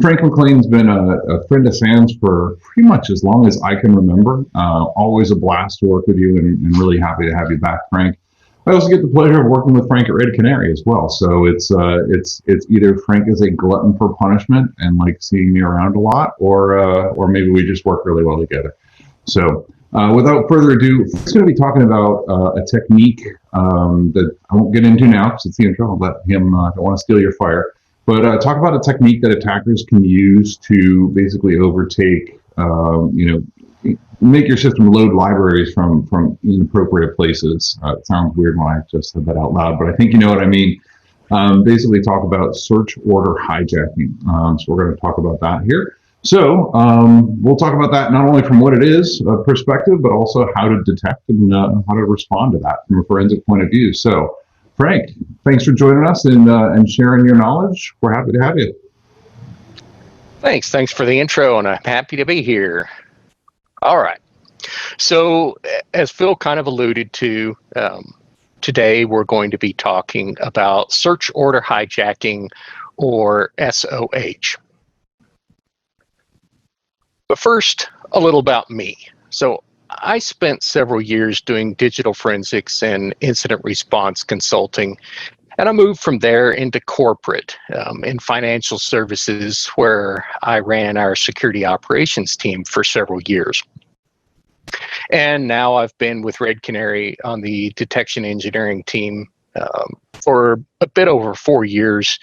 Frank McClain's been a friend of SANS for pretty much as long as I can remember. Always a blast to work with you, and really happy to have you back, Frank. I also get the pleasure of working with Frank at Red Canary as well. So it's either Frank is a glutton for punishment and like seeing me around a lot, or maybe we just work really well together. So without further ado, Frank's going to be talking about a technique that I won't get into now because it's the intro. I'll let him. I don't want to steal your fire. But talk about a technique that attackers can use to basically overtake, make your system load libraries from inappropriate places. It sounds weird when I just said that out loud, but I think you know what I mean. Basically talk about search order hijacking. So we're going to talk about that here. So we'll talk about that not only from what it is perspective, but also how to detect and how to respond to that from a forensic point of view. So Frank, thanks for joining us and sharing your knowledge. We're happy to have you. Thanks for the intro, and I'm happy to be here. All right. So as Phil kind of alluded to, today we're going to be talking about search order hijacking, or SOH. But first, a little about me. So I spent several years doing digital forensics and incident response consulting, and I moved from there into corporate in financial services, where I ran our security operations team for several years. And now I've been with Red Canary on the detection engineering team for a bit over 4 years,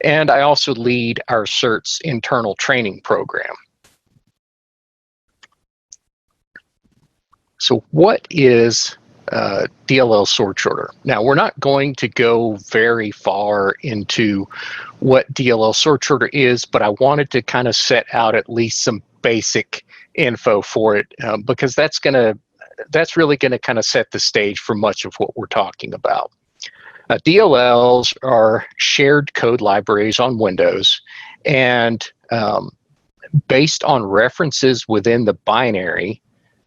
and I also lead our CERT's internal training program. So what is DLL search order? Now, we're not going to go very far into what DLL search order is, but I wanted to kind of set out at least some basic info for it, because that's really going to kind of set the stage for much of what we're talking about. DLLs are shared code libraries on Windows, and based on references within the binary,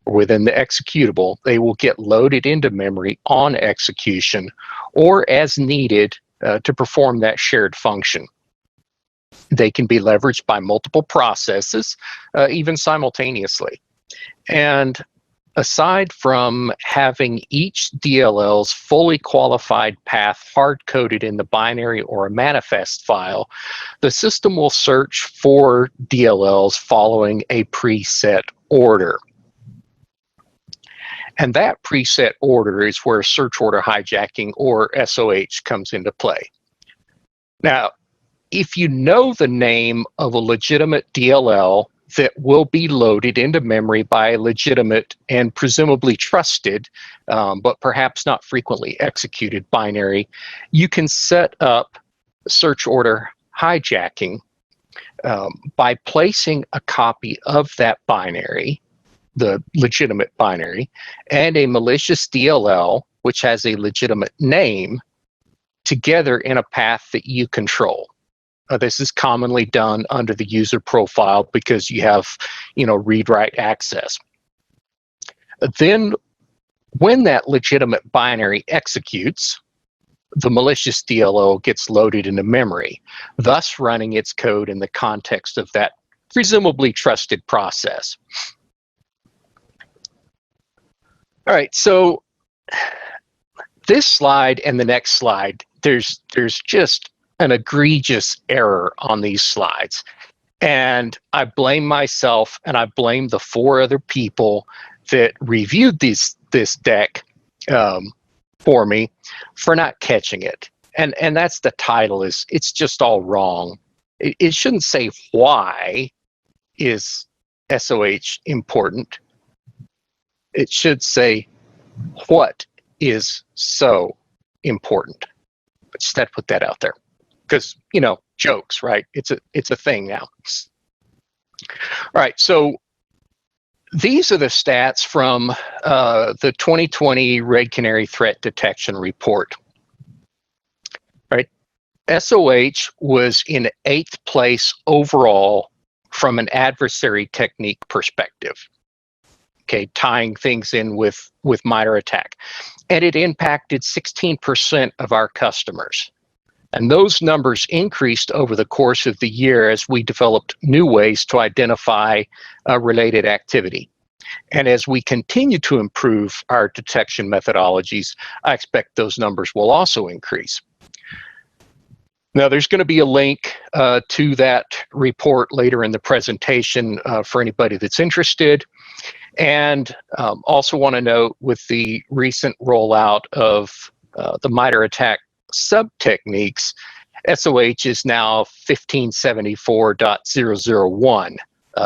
within the executable, they will get loaded into memory on execution or as needed to perform that shared function. They can be leveraged by multiple processes, even simultaneously. And aside from having each DLL's fully qualified path hard-coded in the binary or a manifest file, the system will search for DLLs following a preset order. And that preset order is where search order hijacking, or SOH, comes into play. Now, if you know the name of a legitimate DLL that will be loaded into memory by a legitimate and presumably trusted, but perhaps not frequently executed binary, you can set up search order hijacking by placing a copy of that binary, the legitimate binary, and a malicious DLL, which has a legitimate name, together in a path that you control. This is commonly done under the user profile because you have, read-write access. Then, when that legitimate binary executes, the malicious DLL gets loaded into memory, thus running its code in the context of that presumably trusted process. All right, so this slide and the next slide, there's just an egregious error on these slides. And I blame myself, and I blame the 4 other people that reviewed this deck for me for not catching it. And that's the title, it's just all wrong. It shouldn't say why is SOH important. It should say what is so important. But just had to put that out there because, jokes, right? It's a thing now. All right, so these are the stats from the 2020 Red Canary Threat Detection Report. All right, SOH was in 8th place overall from an adversary technique perspective. Okay, tying things in with MITRE ATT&CK. And it impacted 16% of our customers. And those numbers increased over the course of the year as we developed new ways to identify related activity. And as we continue to improve our detection methodologies, I expect those numbers will also increase. Now, there's going to be a link to that report later in the presentation for anybody that's interested. And also want to note with the recent rollout of the MITRE ATT&CK sub-techniques, SOH is now 1574.001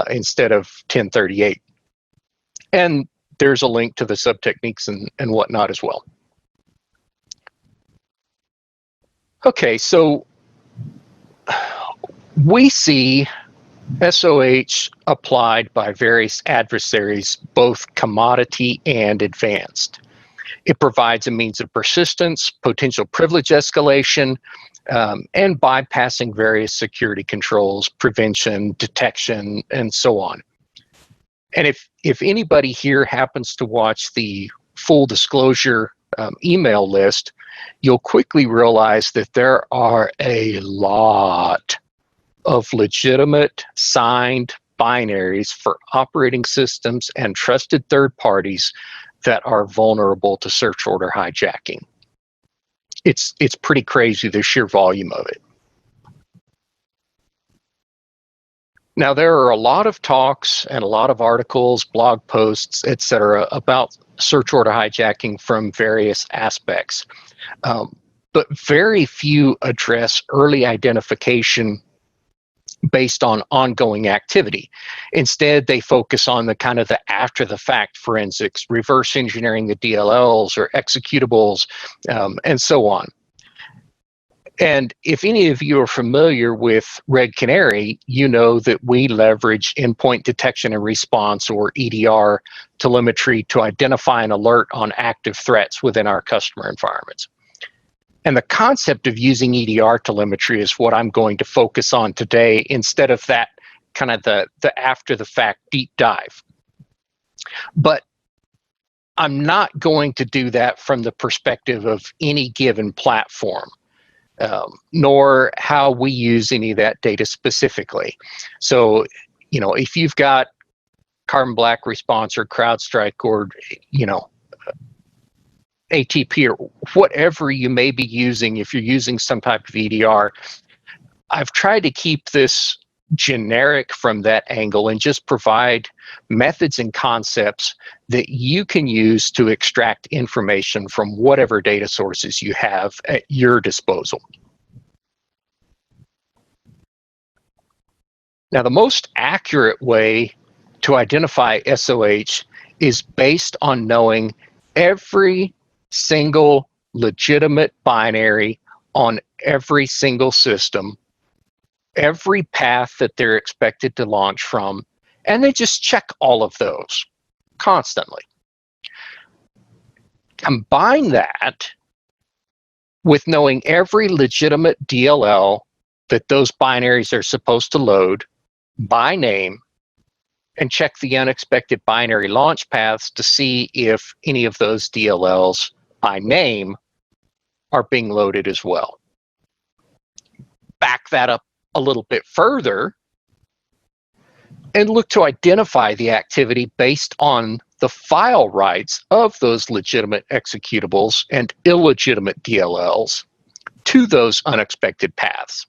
instead of 1038. And there's a link to the sub-techniques and whatnot as well. Okay, so we see SOH applied by various adversaries, both commodity and advanced. It provides a means of persistence, potential privilege escalation, and bypassing various security controls, prevention, detection, and so on. And if anybody here happens to watch the full disclosure email list, you'll quickly realize that there are a lot of legitimate signed binaries for operating systems and trusted third parties that are vulnerable to search order hijacking. It's pretty crazy, the sheer volume of it. Now, there are a lot of talks and a lot of articles, blog posts, etc., about search order hijacking from various aspects, but very few address early identification based on ongoing activity. Instead, they focus on the kind of the after the fact forensics, reverse engineering the DLLs or executables, and so on. And if any of you are familiar with Red Canary, you know that we leverage endpoint detection and response, or EDR, telemetry to identify and alert on active threats within our customer environments. And the concept of using EDR telemetry is what I'm going to focus on today, instead of that kind of the after the fact deep dive. But I'm not going to do that from the perspective of any given platform, nor how we use any of that data specifically. So, you know, if you've got Carbon Black Response or CrowdStrike or, you know, ATP or whatever you may be using, if you're using some type of EDR, I've tried to keep this generic from that angle and just provide methods and concepts that you can use to extract information from whatever data sources you have at your disposal. Now, the most accurate way to identify SOH is based on knowing every single legitimate binary on every single system, every path that they're expected to launch from, and they just check all of those constantly. Combine that with knowing every legitimate DLL that those binaries are supposed to load by name, and check the unexpected binary launch paths to see if any of those DLLs by name are being loaded as well. Back that up a little bit further and look to identify the activity based on the file rights of those legitimate executables and illegitimate DLLs to those unexpected paths.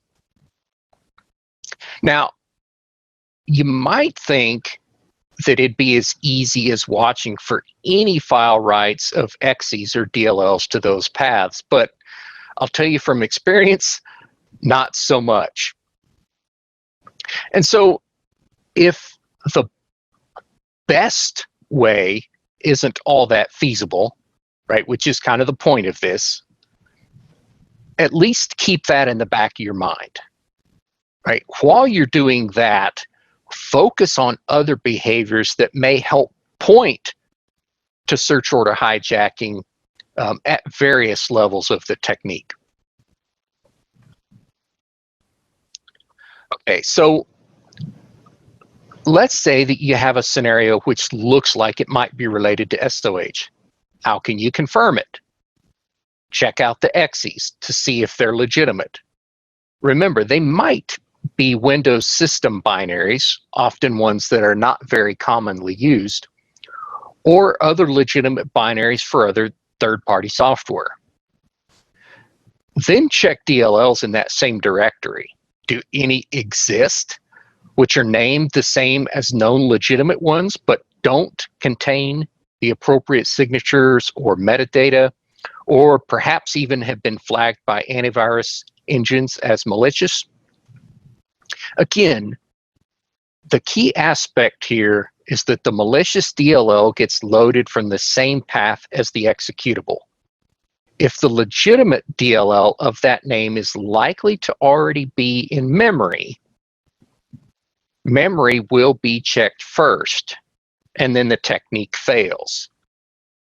Now, you might think that it'd be as easy as watching for any file rights of exes or DLLs to those paths, but I'll tell you from experience, not so much. And so if the best way isn't all that feasible, right, which is kind of the point of this, at least keep that in the back of your mind, right? While you're doing that, focus on other behaviors that may help point to search order hijacking at various levels of the technique. Okay, so let's say that you have a scenario which looks like it might be related to SOH. How can you confirm it? Check out the exes to see if they're legitimate. Remember, they might be Windows system binaries, often ones that are not very commonly used, or other legitimate binaries for other third-party software. Then check DLLs in that same directory. Do any exist which are named the same as known legitimate ones but don't contain the appropriate signatures or metadata, or perhaps even have been flagged by antivirus engines as malicious? Again, the key aspect here is that the malicious DLL gets loaded from the same path as the executable. If the legitimate DLL of that name is likely to already be in memory, memory will be checked first, and then the technique fails.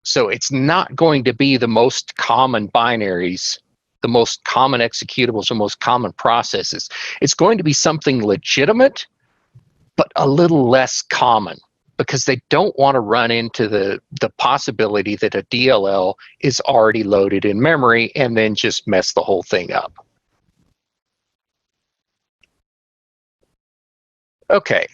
So it's not going to be the most common binaries, the most common executables, the most common processes. It's going to be something legitimate, but a little less common, because they don't want to run into the possibility that a DLL is already loaded in memory and then just mess the whole thing up. Okay,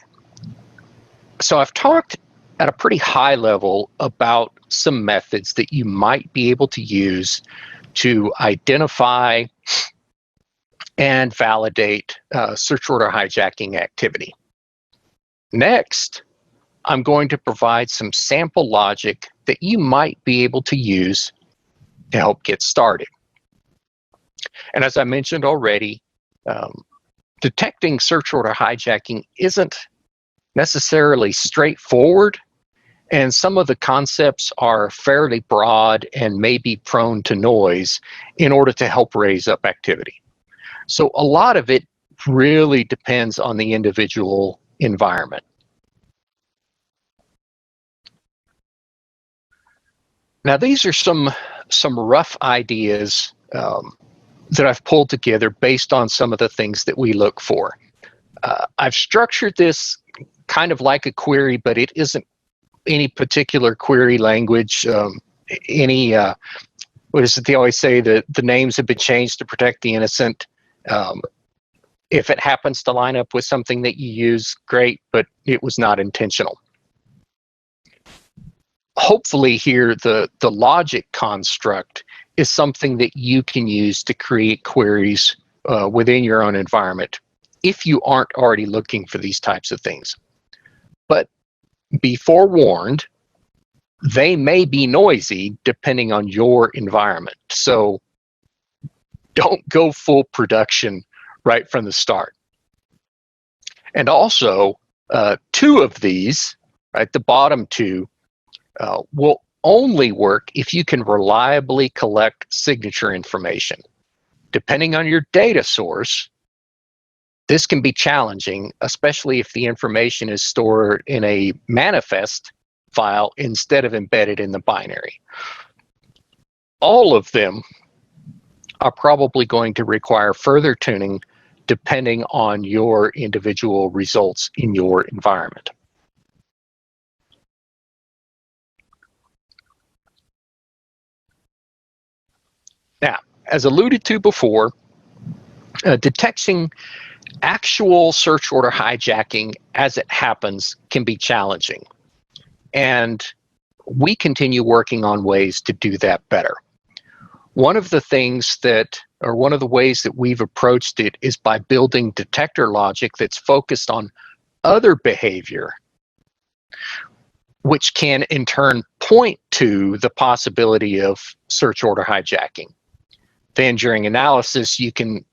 so I've talked at a pretty high level about some methods that you might be able to use to identify and validate search order hijacking activity. Next, I'm going to provide some sample logic that you might be able to use to help get started. And as I mentioned already, detecting search order hijacking isn't necessarily straightforward, and some of the concepts are fairly broad and may be prone to noise in order to help raise up activity. So a lot of it really depends on the individual environment. Now, these are some rough ideas that I've pulled together based on some of the things that we look for. I've structured this kind of like a query, but it isn't any particular query language. What is it they always say, that the names have been changed to protect the innocent. If it happens to line up with something that you use, great, but it was not intentional. Hopefully here, the logic construct is something that you can use to create queries within your own environment if you aren't already looking for these types of things. But be forewarned, they may be noisy depending on your environment. So don't go full production right from the start. And also, two of these, right, the bottom two, will only work if you can reliably collect signature information. Depending on your data source, this can be challenging, especially if the information is stored in a manifest file instead of embedded in the binary. All of them are probably going to require further tuning depending on your individual results in your environment. Now, as alluded to before, detecting actual search order hijacking as it happens can be challenging. And we continue working on ways to do that better. One of the ways that we've approached it is by building detector logic that's focused on other behavior, which can in turn point to the possibility of search order hijacking. Then during analysis, you can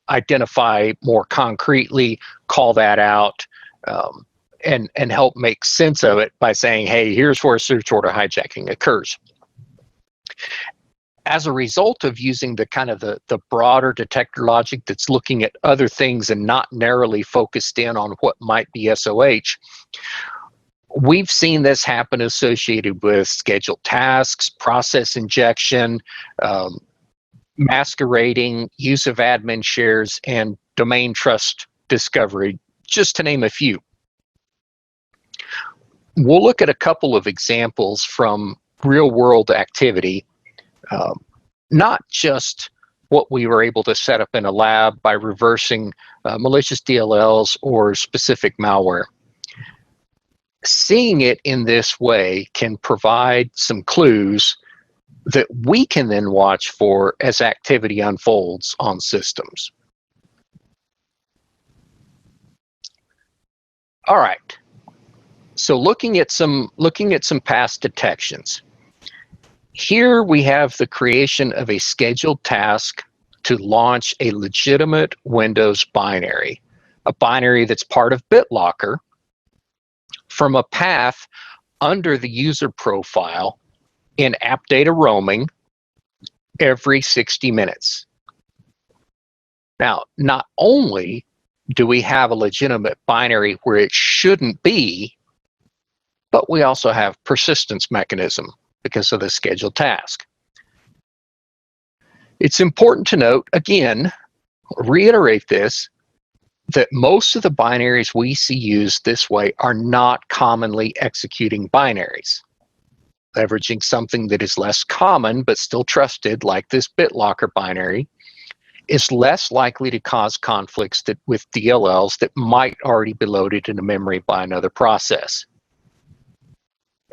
identify more concretely, call that out, and help make sense of it by saying, hey, here's where search order hijacking occurs. As a result of using the broader detector logic that's looking at other things and not narrowly focused in on what might be SOH, we've seen this happen associated with scheduled tasks, process injection, masquerading, use of admin shares, and domain trust discovery, just to name a few. We'll look at a couple of examples from real-world activity, not just what we were able to set up in a lab by reversing malicious DLLs or specific malware. Seeing it in this way can provide some clues that we can then watch for as activity unfolds on systems. All right. So looking at some past detections. Here we have the creation of a scheduled task to launch a legitimate Windows binary, a binary that's part of BitLocker, from a path under the user profile in app data roaming every 60 minutes. Now, not only do we have a legitimate binary where it shouldn't be, but we also have persistence mechanism because of the scheduled task. It's important to note, again, reiterate this, that most of the binaries we see used this way are not commonly executing binaries. Leveraging something that is less common but still trusted, like this BitLocker binary, is less likely to cause conflicts with DLLs that might already be loaded into memory by another process.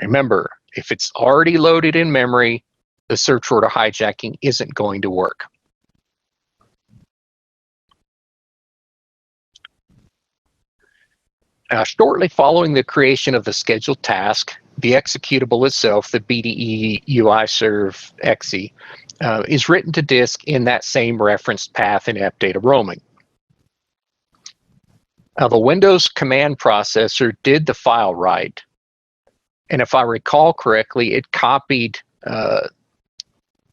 Remember, if it's already loaded in memory, the search order hijacking isn't going to work. Now, shortly following the creation of the scheduled task, the executable itself, the BDE UI serve exe, is written to disk in that same referenced path in app data roaming. Now, the Windows command processor did the file write, and if I recall correctly, it copied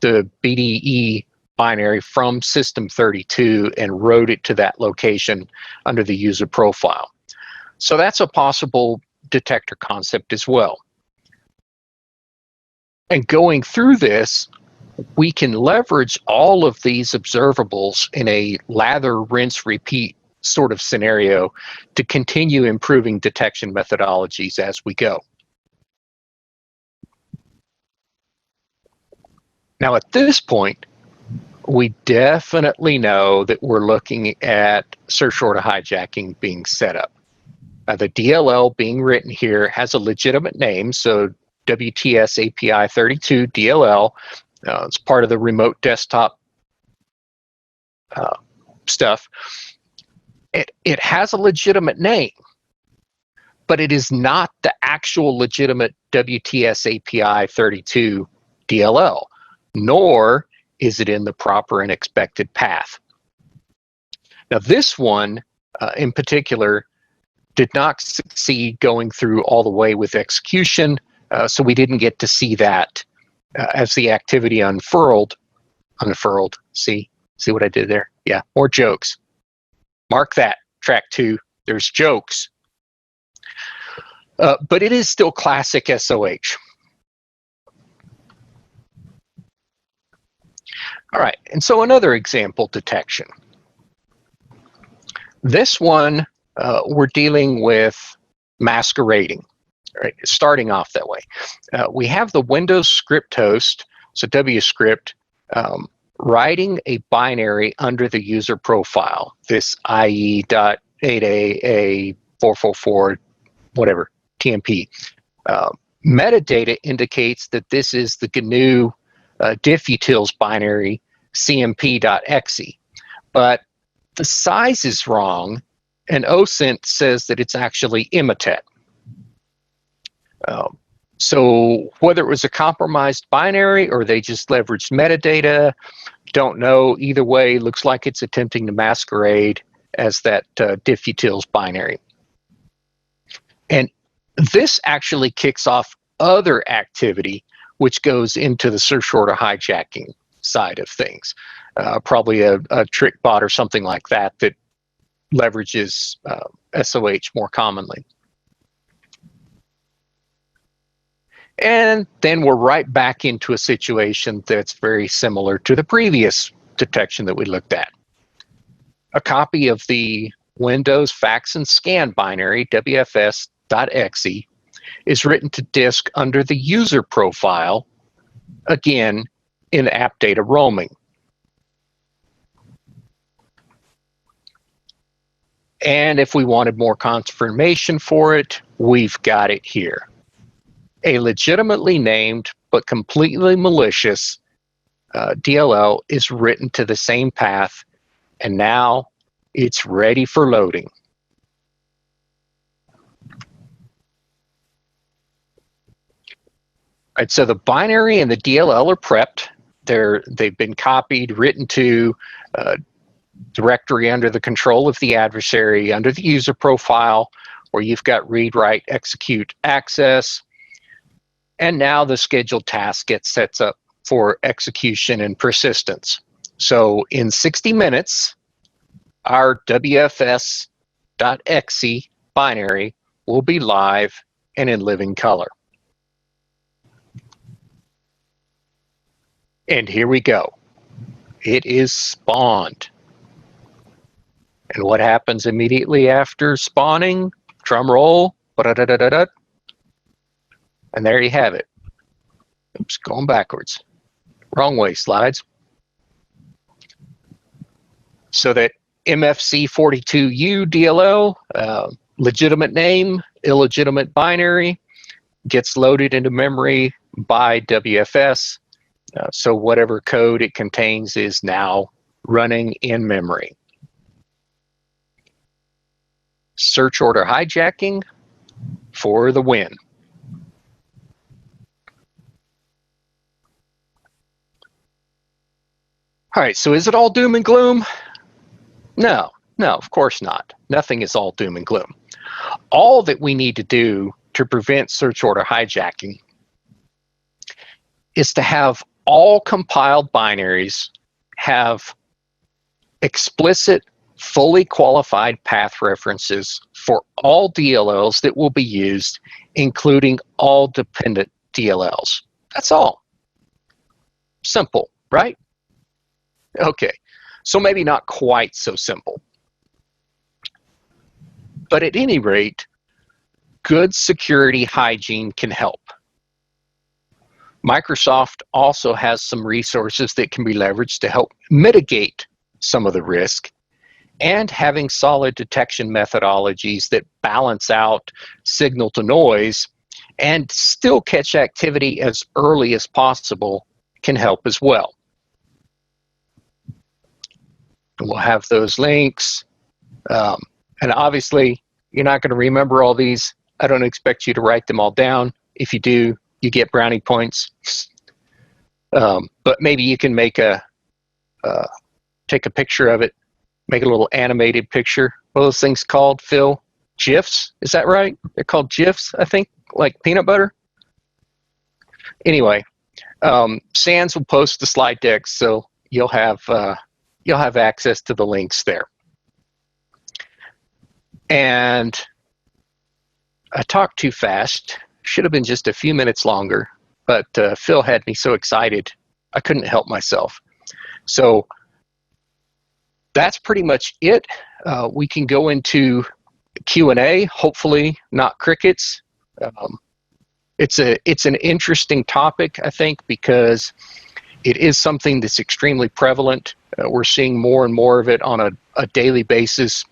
the BDE binary from System32 and wrote it to that location under the user profile. So that's a possible detector concept as well. And going through this, we can leverage all of these observables in a lather, rinse, repeat sort of scenario to continue improving detection methodologies as we go. Now, at this point, we definitely know that we're looking at search order hijacking being set up. The DLL being written here has a legitimate name, so WTS API 32 DLL. It's part of the remote desktop stuff. It has a legitimate name, but it is not the actual legitimate WTS API 32 DLL, nor is it in the proper and expected path. Now, this one in particular did not succeed going through all the way with execution, so we didn't get to see that as the activity unfurled. See what I did there? Yeah, more jokes. Mark that, track 2, there's jokes. But it is still classic SOH. All right, and so another example detection. This one, we're dealing with masquerading, right? Starting off that way. We have the Windows script host, so WScript, writing a binary under the user profile, this IE.8AA444, whatever, TMP. Metadata indicates that this is the GNU diffutils binary cmp.exe, but the size is wrong, and OSINT says that it's actually imitet. So whether it was a compromised binary or they just leveraged metadata, don't know. Either way, looks like it's attempting to masquerade as that diffutils binary. And this actually kicks off other activity which goes into the search order hijacking side of things. Probably a trick bot or something like that that leverages SOH more commonly. And then we're right back into a situation that's very similar to the previous detection that we looked at. A copy of the Windows fax and scan binary, WFS.exe, is written to disk under the user profile, again, in app data roaming. And if we wanted more confirmation for it, we've got it here. A legitimately named but completely malicious DLL is written to the same path, and now it's ready for loading. All right, so the binary and the DLL are prepped. They've been copied, written to directory under the control of the adversary, under the user profile, where you've got read, write, execute, access. And now the scheduled task gets set up for execution and persistence. So in 60 minutes, our WFS.exe binary will be live and in living color. And here we go. It is spawned. And what happens immediately after spawning? Drum roll. Ba-da-da-da-da-da. And there you have it. Oops, going backwards. Wrong way, slides. So that MFC42U DLL, legitimate name, illegitimate binary, gets loaded into memory by WFS. So whatever code it contains is now running in memory. Search order hijacking for the win. All right, so is it all doom and gloom? No, of course not. Nothing is all doom and gloom. All that we need to do to prevent search order hijacking is to have all compiled binaries have explicit, fully qualified path references for all DLLs that will be used, including all dependent DLLs. That's all. Simple, right? Okay, so maybe not quite so simple. But at any rate, good security hygiene can help. Microsoft also has some resources that can be leveraged to help mitigate some of the risk, and having solid detection methodologies that balance out signal to noise and still catch activity as early as possible can help as well. We'll have those links. And obviously, you're not going to remember all these. I don't expect you to write them all down. If you do, you get brownie points. But maybe you can make take a picture of it, make a little animated picture. What are those things called, Phil? GIFs? Is that right? They're called GIFs, I think, like peanut butter. Anyway, SANS will post the slide decks, so you'll have access to the links there. And I talked too fast. Should have been just a few minutes longer, but Phil had me so excited I couldn't help myself. So that's pretty much it. We can go into Q&A, hopefully not crickets. It's an interesting topic, I think, because it is something that's extremely prevalent. We're seeing more and more of it on a daily basis,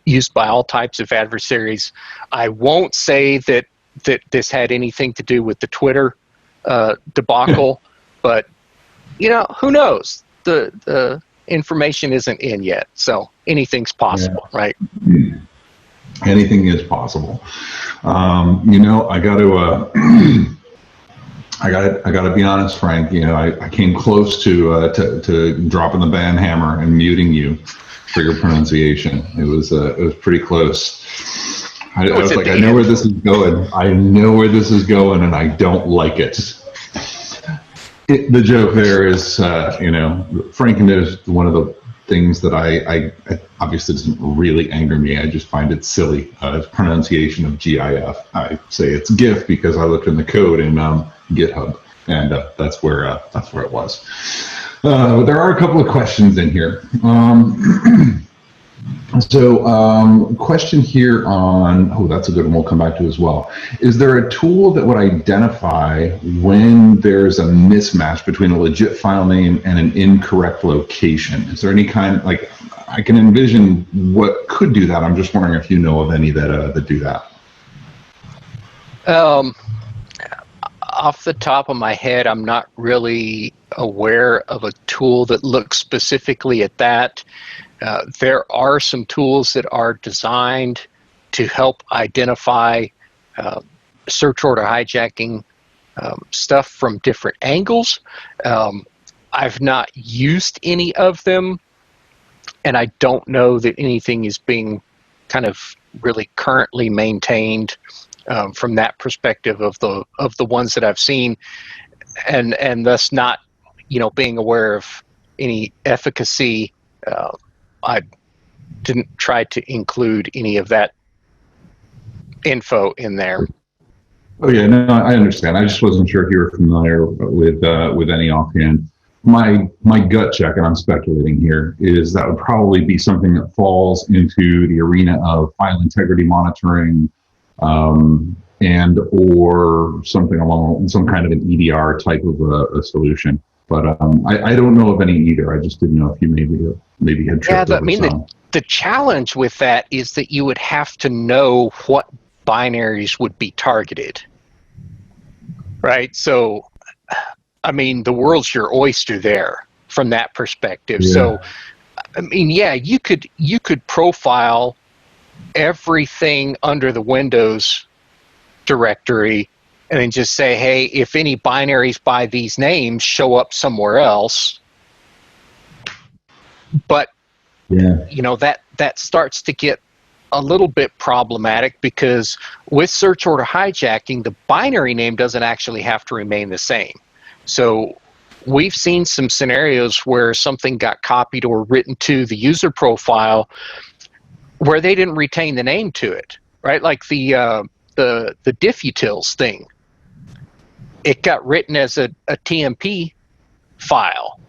used by all types of adversaries. I won't say that this had anything to do with the Twitter debacle, but who knows? The information isn't in yet, so anything's possible, right? Anything is possible. I got to. I got to be honest, Frank. I came close to dropping the ban hammer and muting you for your pronunciation. It was pretty close. I was like, I know where this is going. I know where this is going, and I don't like it. The joke there is, Frank knows one of the things that I obviously doesn't really anger me. I just find it silly. Pronunciation of GIF. I say it's GIF because I looked in the code in GitHub, and that's where it was. There are a couple of questions in here. Question here on, that's a good one we'll come back to as well. Is there a tool that would identify when there's a mismatch between a legit file name and an incorrect location? Is there any kind, I can envision what could do that. I'm just wondering if you know of any that do that. Off the top of my head, I'm not really aware of a tool that looks specifically at that. There are some tools that are designed to help identify search order hijacking stuff from different angles. I've not used any of them, and I don't know that anything is being kind of really currently maintained from that perspective of the ones that I've seen, and thus not, being aware of any efficacy. I didn't try to include any of that info in there. Oh yeah, no, I understand. I just wasn't sure if you were familiar with any offhand. My gut check, and I'm speculating here, is that would probably be something that falls into the arena of file integrity monitoring, and or something along some kind of an EDR type of a solution. But I don't know of any either. I just didn't know if you maybe had tripped over some. The challenge with that is that you would have to know what binaries would be targeted, right? So, I mean, the world's your oyster there from that perspective. Yeah. So, I mean, yeah, you could profile everything under the Windows directory and then just say, hey, if any binaries by these names show up somewhere else. But, that starts to get a little bit problematic, because with search order hijacking, the binary name doesn't actually have to remain the same. So we've seen some scenarios where something got copied or written to the user profile where they didn't retain the name to it, right? Like the diffutils thing. It got written as a TMP file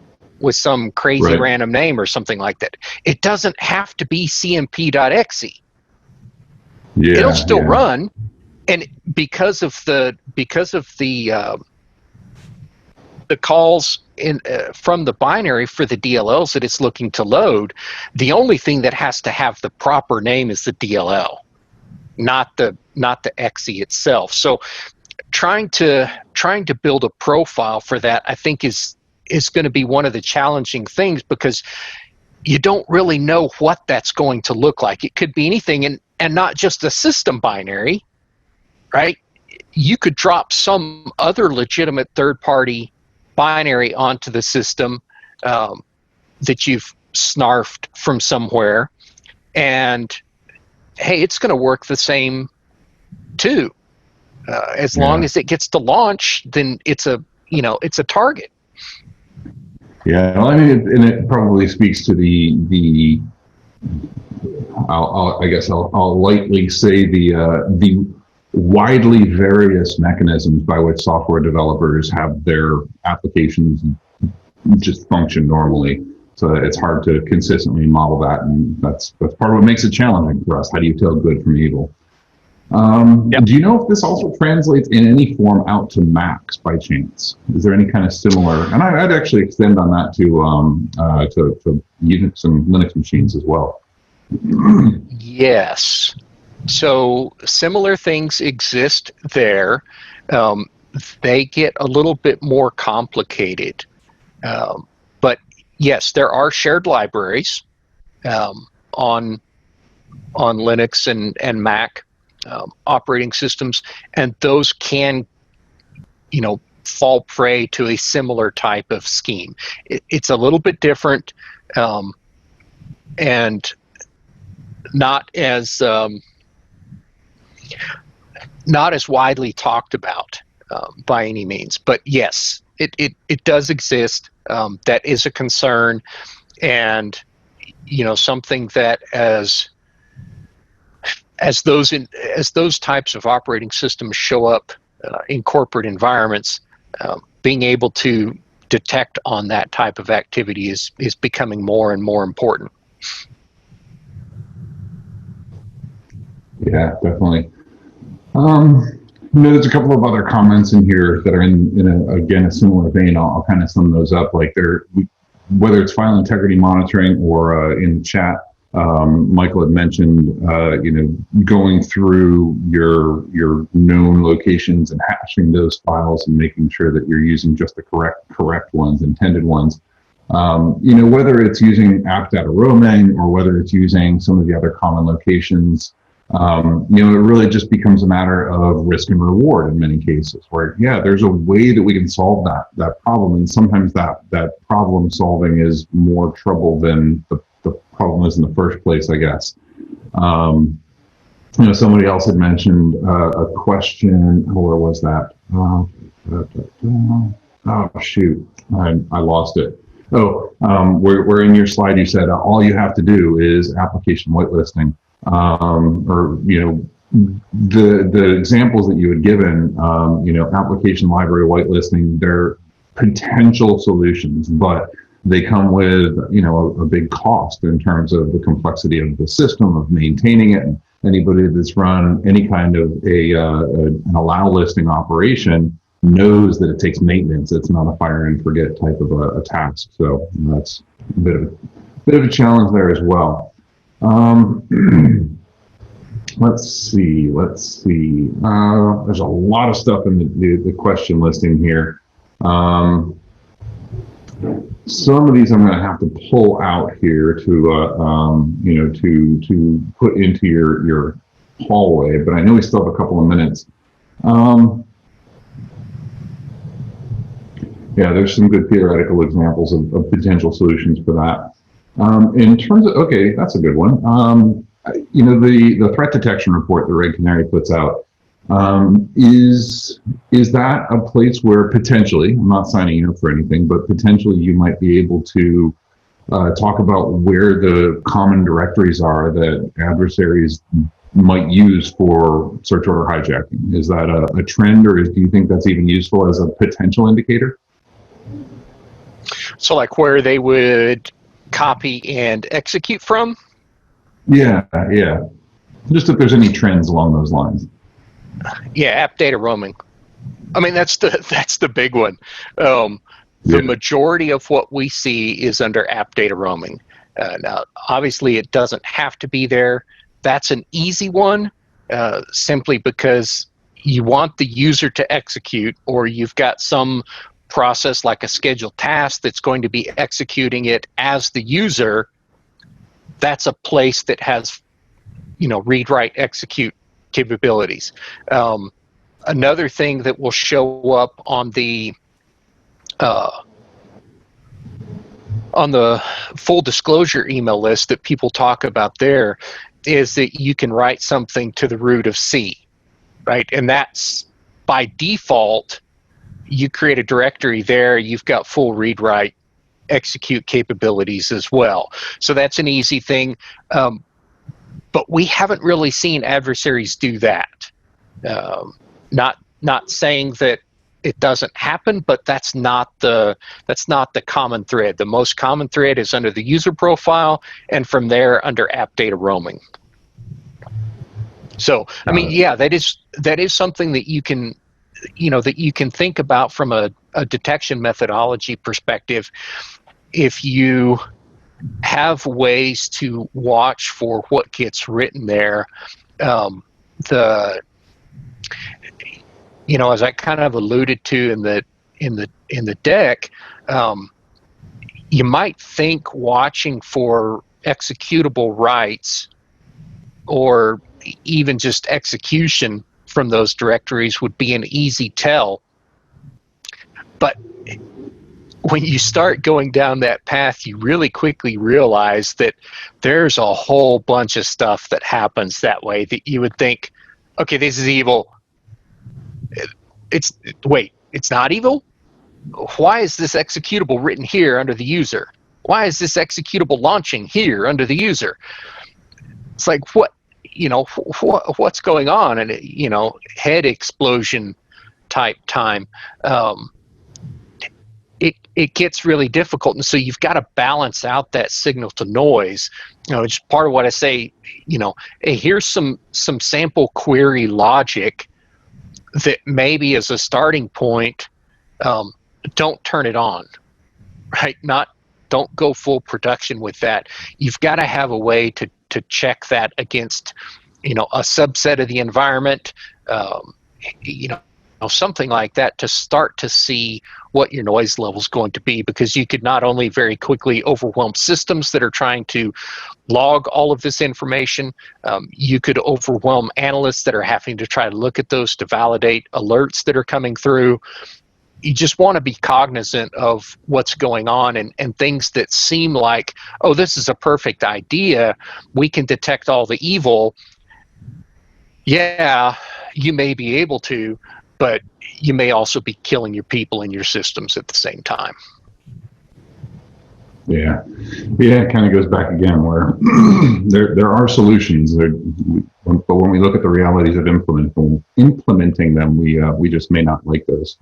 with some crazy random name or something like that. It doesn't have to be cmp.exe. Yeah, it'll still run, and because of the calls from the binary for the DLLs that it's looking to load, the only thing that has to have the proper name is the DLL, not the exe itself. So trying to build a profile for that, I think, is going to be one of the challenging things, because you don't really know what that's going to look like. It could be anything, and not just a system binary, right? You could drop some other legitimate third-party binary onto the system that you've snarfed from somewhere, and hey, it's going to work the same too. As long as it gets to launch, then it's a target. Yeah, well, I mean, and it probably speaks to the I'll lightly say the widely various mechanisms by which software developers have their applications just function normally. So it's hard to consistently model that, and that's part of what makes it challenging for us. How do you tell good from evil? Do you know if this also translates in any form out to Macs by chance? Is there any kind of similar? And I'd actually extend on that to Unix and Linux machines as well. Yes. So similar things exist there. They get a little bit more complicated. But yes, there are shared libraries on Linux and Mac operating systems, and those can, fall prey to a similar type of scheme. It's a little bit different, and not as widely talked about by any means. But yes, it does exist. That is a concern, and something that as those types of operating systems show up in corporate environments, being able to detect on that type of activity is becoming more and more important. Yeah, definitely. There's a couple of other comments in here that are in a similar vein. I'll kind of sum those up. Like whether it's file integrity monitoring or in the chat, Michael had mentioned, going through your known locations and hashing those files and making sure that you're using just the correct ones, intended ones. Whether it's using app data roaming or whether it's using some of the other common locations, it really just becomes a matter of risk and reward in many cases. Where there's a way that we can solve that problem, and sometimes that problem solving is more trouble than the problem is in the first place, I guess. Somebody else had mentioned a question. Where was that? Oh shoot, I lost it. Where in your slide you said all you have to do is application whitelisting, the examples that you had given, application library whitelisting, they're potential solutions, but they come with a big cost in terms of the complexity of the system of maintaining it. And anybody that's run any kind of an allow listing operation knows that it takes maintenance. It's not a fire and forget type of a task. So that's a bit of a challenge there as well. Let's see. There's a lot of stuff in the question listing here. Some of these I'm going to have to pull out here to put into your hallway, but I know we still have a couple of minutes. There's some good theoretical examples of potential solutions for that. In terms of, okay, that's a good one. The threat detection report that Red Canary puts out, is that a place where potentially, I'm not signing you up for anything, but potentially you might be able to talk about where the common directories are that adversaries might use for search order hijacking? Is that a trend, or do you think that's even useful as a potential indicator? So like where they would copy and execute from? Yeah. Just if there's any trends along those lines. Yeah, app data roaming. I mean, that's the big one. The majority of what we see is under app data roaming. Now, obviously, it doesn't have to be there. That's an easy one, simply because you want the user to execute, or you've got some process like a scheduled task that's going to be executing it as the user. That's a place that has, read, write, execute capabilities. Another thing that will show up on the full disclosure email list that people talk about there is that you can write something to the root of C, right? And that's by default, you create a directory there, you've got full read, write, execute capabilities as well. So that's an easy thing. But we haven't really seen adversaries do that. Not saying that it doesn't happen, but that's not the common thread. The most common thread is under the user profile, and from there under app data roaming. So I mean, yeah, that is something that you can think about from a detection methodology perspective. If you have ways to watch for what gets written there, as I kind of alluded to in the deck, you might think watching for executable writes or even just execution from those directories would be an easy tell. But when you start going down that path, you really quickly realize that there's a whole bunch of stuff that happens that way that you would think, okay, this is evil. It's not evil? Why is this executable written here under the user? Why is this executable launching here under the user? It's like, what's going on? And head explosion type time. It gets really difficult, and so you've got to balance out that signal to noise. It's part of what I say. Hey, here's some sample query logic that maybe as a starting point, don't turn it on, right? Not Don't go full production with that. You've got to have a way to check that against, a subset of the environment, something like that, to start to see what your noise level is going to be, because you could not only very quickly overwhelm systems that are trying to log all of this information, you could overwhelm analysts that are having to try to look at those to validate alerts that are coming through. You just want to be cognizant of what's going on, and things that seem like, oh, this is a perfect idea, we can detect all the evil. Yeah, you may be able to, but you may also be killing your people and your systems at the same time. Yeah, it kind of goes back again where there are solutions, but when we look at the realities of implementing them, we just may not like those.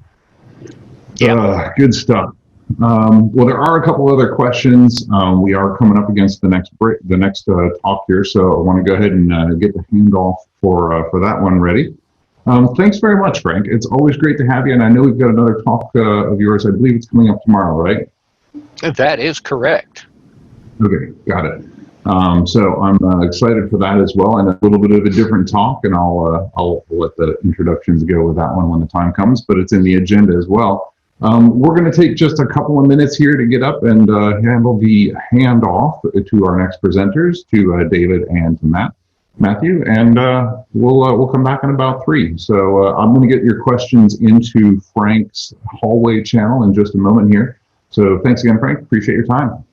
Yeah, good stuff. Well, there are a couple other questions. We are coming up against the next break, the next talk here, so I want to go ahead and get the handoff for that one ready. Thanks very much, Frank. It's always great to have you, and I know we've got another talk of yours. I believe it's coming up tomorrow, right? That is correct. Okay, got it. So I'm excited for that as well, and a little bit of a different talk, and I'll let the introductions go with that one when the time comes, but it's in the agenda as well. We're going to take just a couple of minutes here to get up and handle the handoff to our next presenters, to David and to Matthew, and we'll come back in about 3. So I'm going to get your questions into Frank's hallway channel in just a moment here. So thanks again, Frank. Appreciate your time.